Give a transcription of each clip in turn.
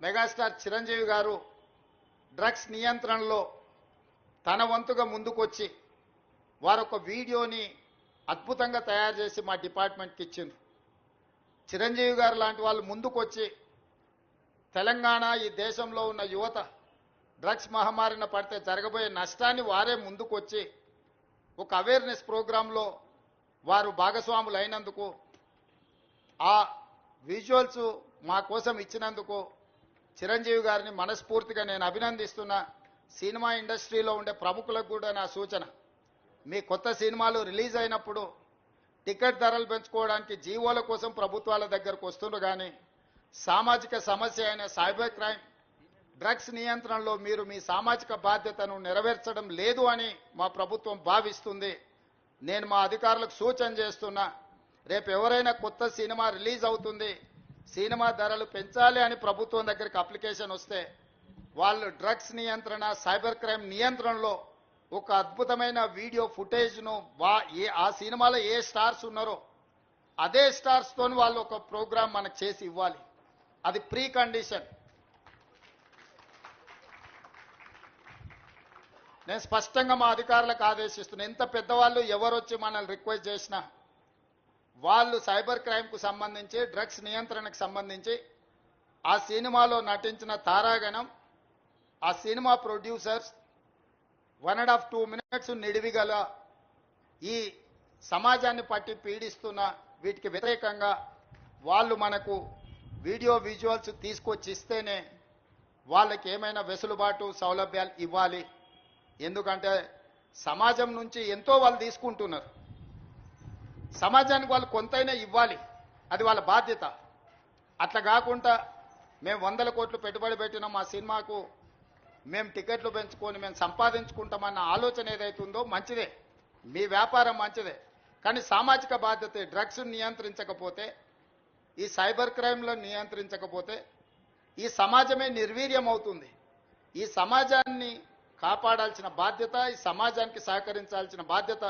Megastar Chiranjeevi గారు drugs నియంత్రణలో తన వంతుగా ముందుకొచ్చి వారొక వీడియోని అద్భుతంగా తయారు చేసి మా డిపార్ట్మెంట్కి ఇచ్చిండ్రు. చిరంజీవి గారు లాంటి వాళ్ళు ముందుకొచ్చి తెలంగాణ ఈ దేశంలో ఉన్న యువత డ్రగ్స్ మహమ్మారిన పడితే జరగబోయే నష్టాన్ని వారే ముందుకొచ్చి ఒక అవేర్నెస్ ప్రోగ్రాంలో వారు భాగస్వాములు అయినందుకు, ఆ విజువల్స్ మా కోసం ఇచ్చినందుకు చిరంజీవి గారిని మనస్ఫూర్తిగా నేను అభినందిస్తున్నా. సినిమా ఇండస్ట్రీలో ఉండే ప్రముఖులకు కూడా నా సూచన, మీ కొత్త సినిమాలు రిలీజ్ అయినప్పుడు టికెట్ ధరలు పెంచుకోవడానికి జీవోల కోసం ప్రభుత్వాల దగ్గరకు వస్తుండ్రు, కానీ సామాజిక సమస్య అయిన సైబర్ క్రైమ్ డ్రగ్స్ నియంత్రణలో మీరు మీ సామాజిక బాధ్యతను నెరవేర్చడం లేదు అని మా ప్రభుత్వం భావిస్తుంది. నేను మా అధికారులకు సూచన చేస్తున్నా, రేపు ఎవరైనా కొత్త సినిమా రిలీజ్ అవుతుంది, సినిమా ధరలు పెంచాలి అని ప్రభుత్వం దగ్గరికి అప్లికేషన్ వస్తే వాళ్ళు డ్రగ్స్ నియంత్రణ సైబర్ క్రైమ్ నియంత్రణలో ఒక అద్భుతమైన వీడియో ఫుటేజ్ను ఆ సినిమాలో ఏ స్టార్స్ ఉన్నారో అదే స్టార్స్తో వాళ్ళు ఒక ప్రోగ్రాం మనకు చేసి ఇవ్వాలి. అది ప్రీ కండిషన్. నేను స్పష్టంగా మా అధికారులకు ఆదేశిస్తున్నా, ఎంత పెద్దవాళ్ళు ఎవరొచ్చి మనల్ని రిక్వెస్ట్ చేసినా వాళ్ళు సైబర్ క్రైమ్కు సంబంధించి డ్రగ్స్ నియంత్రణకు సంబంధించి ఆ సినిమాలో నటించిన తారాగణం, ఆ సినిమా ప్రొడ్యూసర్స్ 1.5-2 minutes నిడివిగల ఈ సమాజాన్ని పట్టి పీడిస్తున్న వీటికి వ్యతిరేకంగా వాళ్ళు మనకు వీడియో విజువల్స్ తీసుకొచ్చి ఇస్తేనే వాళ్ళకి ఏమైనా వెసులుబాటు సౌలభ్యాలు ఇవ్వాలి. ఎందుకంటే సమాజం నుంచి ఎంతో వాళ్ళు తీసుకుంటున్నారు, సమాజానికి వాళ్ళు కొంతైనా ఇవ్వాలి, అది వాళ్ళ బాధ్యత. అట్లా కాకుండా మేము 100 కోట్లు పెట్టుబడి పెట్టినాం మా సినిమాకు, మేము టికెట్లు పెంచుకొని మేము సంపాదించుకుంటామన్న ఆలోచన ఏదైతుందో మంచిదే, మీ వ్యాపారం మంచిదే, కానీ సామాజిక బాధ్యత. డ్రగ్స్ నియంత్రించకపోతే, ఈ సైబర్ క్రైమ్లో నియంత్రించకపోతే ఈ సమాజమే నిర్వీర్యం అవుతుంది. ఈ సమాజాన్ని కాపాడాల్సిన బాధ్యత, ఈ సమాజానికి సహకరించాల్సిన బాధ్యత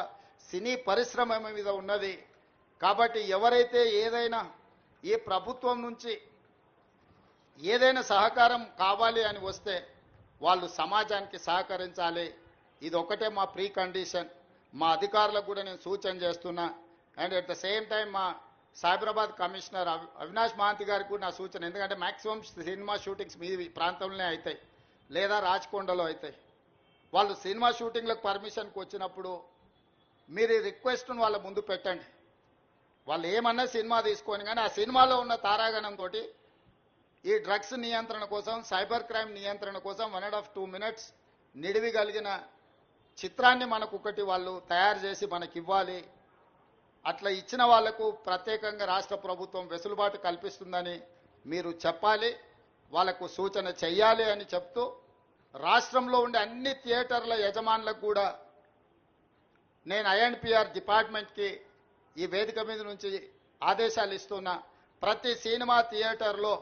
సినీ పరిశ్రమ మీద ఉన్నది. కాబట్టి ఎవరైతే ఏదైనా ఈ ప్రభుత్వం నుంచి ఏదైనా సహకారం కావాలి అని వస్తే వాళ్ళు సమాజానికి సహకరించాలి. ఇది ఒకటే మా ప్రీ కండిషన్. మా అధికారులకు కూడా నేను సూచన చేస్తున్నా. And at the same time మా సైబరాబాద్ కమిషనర్ అవినాష్ మహాంతి గారికి కూడా నా సూచన, ఎందుకంటే మ్యాక్సిమం సినిమా షూటింగ్స్ మీ ప్రాంతంలోనే అవుతాయి లేదా రాచకొండలో అవుతాయి. వాళ్ళు సినిమా షూటింగ్లకు పర్మిషన్కి వచ్చినప్పుడు మీరు ఈ రిక్వెస్ట్ను వాళ్ళ ముందు పెట్టండి. వాళ్ళు ఏమన్నా సినిమా తీసుకొని, కానీ ఆ సినిమాలో ఉన్న తారాగణంతో ఈ డ్రగ్స్ నియంత్రణ కోసం, సైబర్ క్రైమ్ నియంత్రణ కోసం 1.5-2 minutes నిడివి కలిగిన చిత్రాన్ని మనకు ఒకటి వాళ్ళు తయారు చేసి మనకి ఇవ్వాలి. అట్లా ఇచ్చిన వాళ్లకు ప్రత్యేకంగా రాష్ట్ర ప్రభుత్వం వెసులుబాటు కల్పిస్తుందని మీరు చెప్పాలి, వాళ్లకు సూచన చెయ్యాలి అని చెప్తూ, రాష్ట్రంలో ఉండే అన్ని థియేటర్ల యజమానులకు కూడా నేను ఐఎన్పిఆర్ డిపార్ట్మెంట్కి ఈ వేదిక మీద నుంచి ఆదేశాలు ఇస్తున్నా. ప్రతి సినిమా థియేటర్లో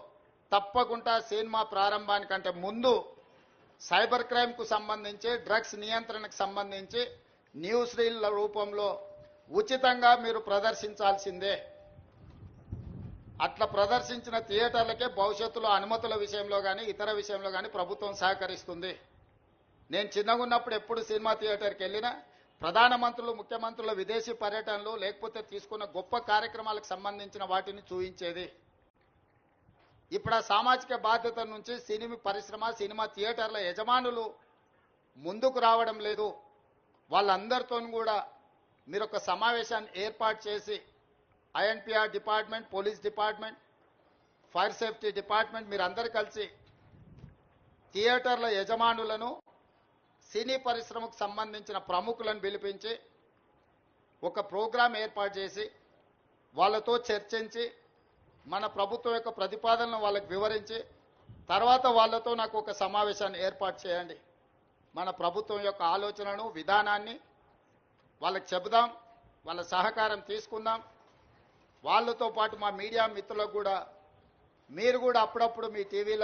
తప్పకుండా సినిమా ప్రారంభానికంటే ముందు సైబర్ క్రైమ్కు సంబంధించి, డ్రగ్స్ నియంత్రణకు సంబంధించి న్యూస్ రీల్ల రూపంలో ఉచితంగా మీరు ప్రదర్శించాల్సిందే. అట్లా ప్రదర్శించిన థియేటర్లకే భవిష్యత్తులో అనుమతుల విషయంలో కానీ ఇతర విషయంలో కానీ ప్రభుత్వం సహకరిస్తుంది. నేను చిన్నగా ఉన్నప్పుడు ఎప్పుడు సినిమా థియేటర్కి వెళ్ళినా ప్రధానమంత్రులు, ముఖ్యమంత్రుల విదేశీ పర్యటనలు లేకపోతే తీసుకున్న గొప్ప కార్యక్రమాలకు సంబంధించిన వాటిని చూయించేది. ఇప్పుడు ఆ సామాజిక బాధ్యత నుంచి సినిమా పరిశ్రమ, సినిమా థియేటర్ల యజమానులు ముందుకు రావడం లేదు. వాళ్ళందరితో కూడా మీరు ఒక సమావేశాన్ని ఏర్పాటు చేసి INPR department, police department, fire safety department మీరందరూ కలిసి థియేటర్ల యజమానులను, సినీ పరిశ్రమకు సంబంధించిన ప్రముఖులను పిలిపించి ఒక ప్రోగ్రాం ఏర్పాటు చేసి వాళ్ళతో చర్చించి మన ప్రభుత్వం యొక్క ప్రతిపాదనను వాళ్ళకి వివరించి తర్వాత వాళ్ళతో నాకు ఒక సమావేశాన్ని ఏర్పాటు చేయండి. మన ప్రభుత్వం యొక్క ఆలోచనను, విధానాన్ని వాళ్ళకి చెబుదాం, వాళ్ళ సహకారం తీసుకుందాం. వాళ్ళతో పాటు మా మీడియా మిత్రులకు కూడా మీరు కూడా అప్పుడప్పుడు మీ టీవీలలో